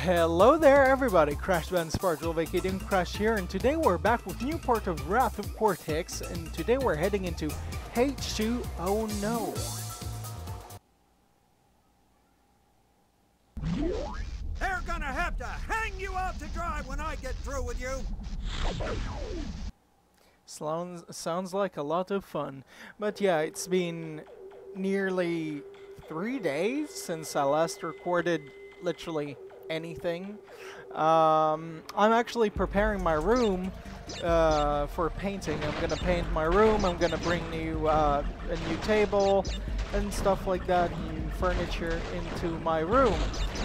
Hello there everybody, Crash Band Sparkle Vacating Crash here, and today we're back with new part of Wrath of Cortex, and today we're heading into H2 Oh No. They're gonna have to hang you out to dry when I get through with you! Sounds like a lot of fun, but yeah, it's been nearly 3 days since I last recorded literally anything. I'm actually preparing my room for painting. I'm gonna paint my room. I'm gonna bring a new table and stuff like that, new furniture into my room,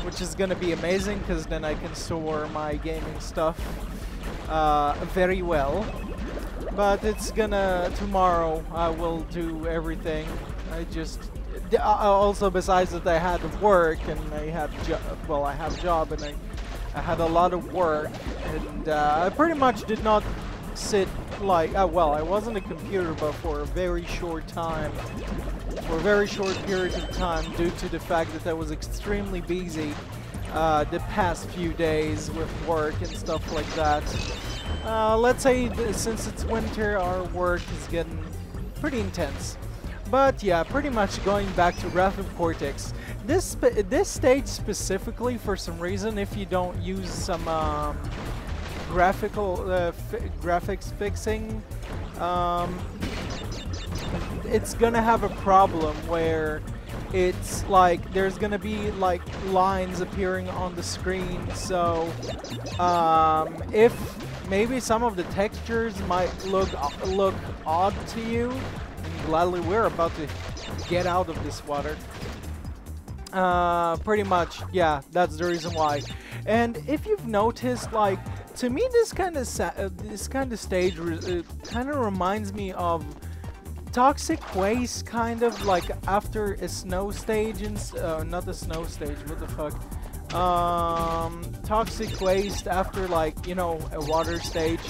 which is gonna be amazing because then I can store my gaming stuff very well. But it's tomorrow I will do everything. Also, besides that, I had work and I have job and I had a lot of work, and I pretty much did not sit like I was on the computer, but for a very short period of time, due to the fact that I was extremely busy the past few days with work and stuff like that. Let's say since it's winter, our work is getting pretty intense. But yeah, pretty much going back to Wrath of Cortex. This stage specifically, for some reason, if you don't use some graphics fixing, it's gonna have a problem where it's like there's gonna be like lines appearing on the screen. So if maybe some of the textures might look odd to you. Gladly, we're about to get out of this water. Pretty much, yeah, that's the reason why. And if you've noticed, like, to me, this kind of stage kind of reminds me of Toxic Waste, kind of like after a snow stage, and not a snow stage. What the fuck? Toxic Waste after, like, you know, a water stage.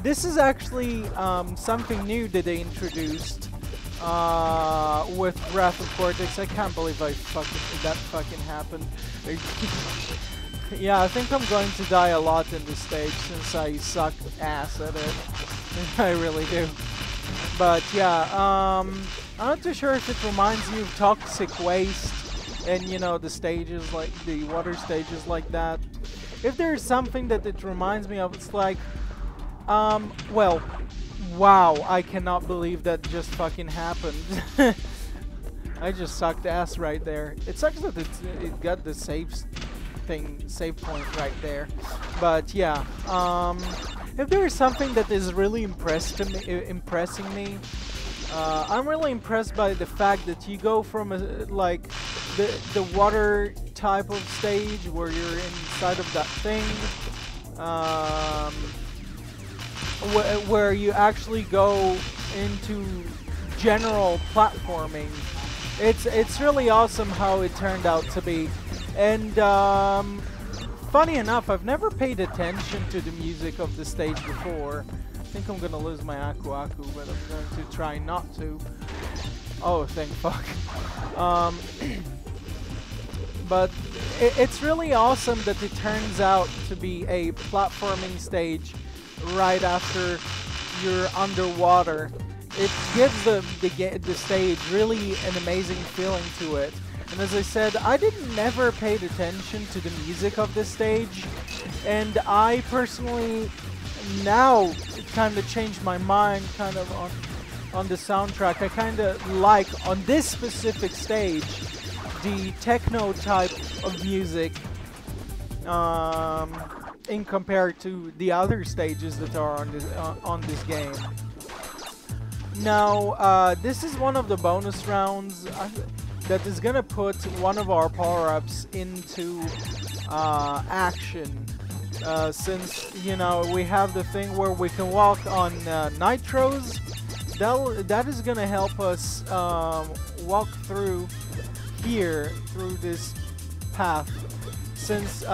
This is actually something new that they introduced with Wrath of Cortex. I can't believe that fucking happened. Yeah, I think I'm going to die a lot in this stage since I suck ass at it. I really do. But yeah, I'm not too sure if it reminds you of Toxic Waste and, you know, the stages, like the water stages like that. If there's something that it reminds me of, it's like, well, wow, I cannot believe that just fucking happened. I just sucked ass right there. It sucks that it got the save point right there. But yeah, if there is something that is really impressing me, I'm really impressed by the fact that you go from like the water type of stage where you're inside of that thing, where you actually go into general platforming. It's really awesome how it turned out to be. And funny enough, I've never paid attention to the music of the stage before. I think I'm gonna lose my Aku Aku, but I'm going to try not to. Oh, thank fuck. But it's really awesome that it turns out to be a platforming stage right after you're underwater. It gives the stage really an amazing feeling to it. And as I said, I never paid attention to the music of this stage, and I personally now kind of changed my mind kind of on the soundtrack. I kind of like, on this specific stage, the techno type of music in compared to the other stages that are on this game. Now, this is one of the bonus rounds that is gonna put one of our power-ups into action. Since, you know, we have the thing where we can walk on nitros, that is gonna help us walk through this path. Since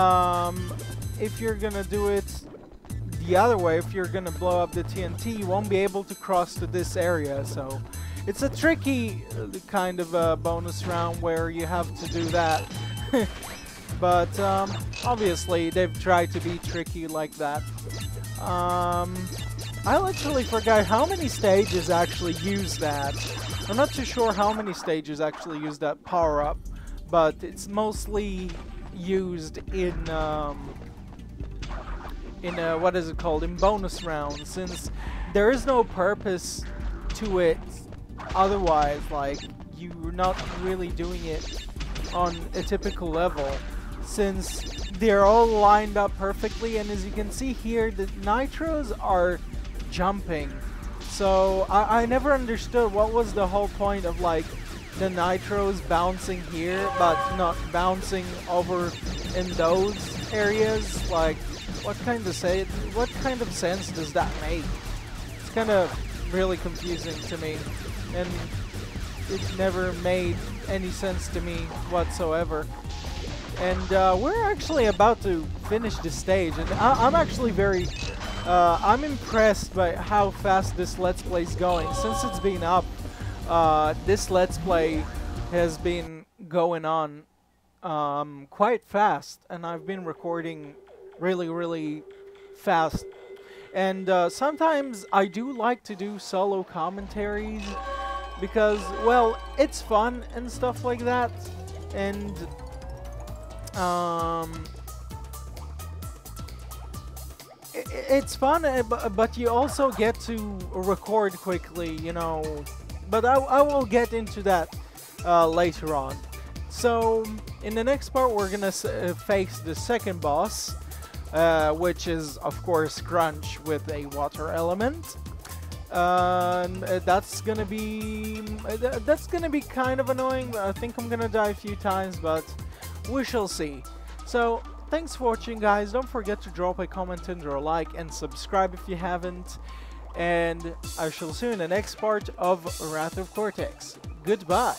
if you're gonna do it the other way, if you're gonna blow up the TNT, you won't be able to cross to this area. So it's a tricky kind of bonus round where you have to do that. but obviously they've tried to be tricky like that. I literally forgot how many stages actually use that. I'm not too sure how many stages actually use that power-up, but it's mostly used in what is it called? In bonus rounds, since there is no purpose to it otherwise, like you're not really doing it on a typical level, since they're all lined up perfectly, and as you can see here, the nitros are jumping. So I never understood what was the whole point of like the nitros bouncing here but not bouncing over in those areas. Like what kind of sense does that make? It's kind of really confusing to me, and it never made any sense to me whatsoever. And we're actually about to finish this stage, and I'm actually very I'm impressed by how fast this Let's Play is going. Since it's been up, this Let's Play has been going on quite fast, and I've been recording really fast. And sometimes I do like to do solo commentaries because, well, it's fun and stuff like that, and it's fun, but you also get to record quickly, you know. But I will get into that later on. So in the next part, we're gonna face the second boss, which is of course Crunch with a water element. That's gonna be kind of annoying. I think I'm gonna die a few times, but we shall see. So thanks for watching, guys. Don't forget to drop a comment and or a like and subscribe if you haven't. And I shall see you in the next part of Wrath of Cortex. Goodbye.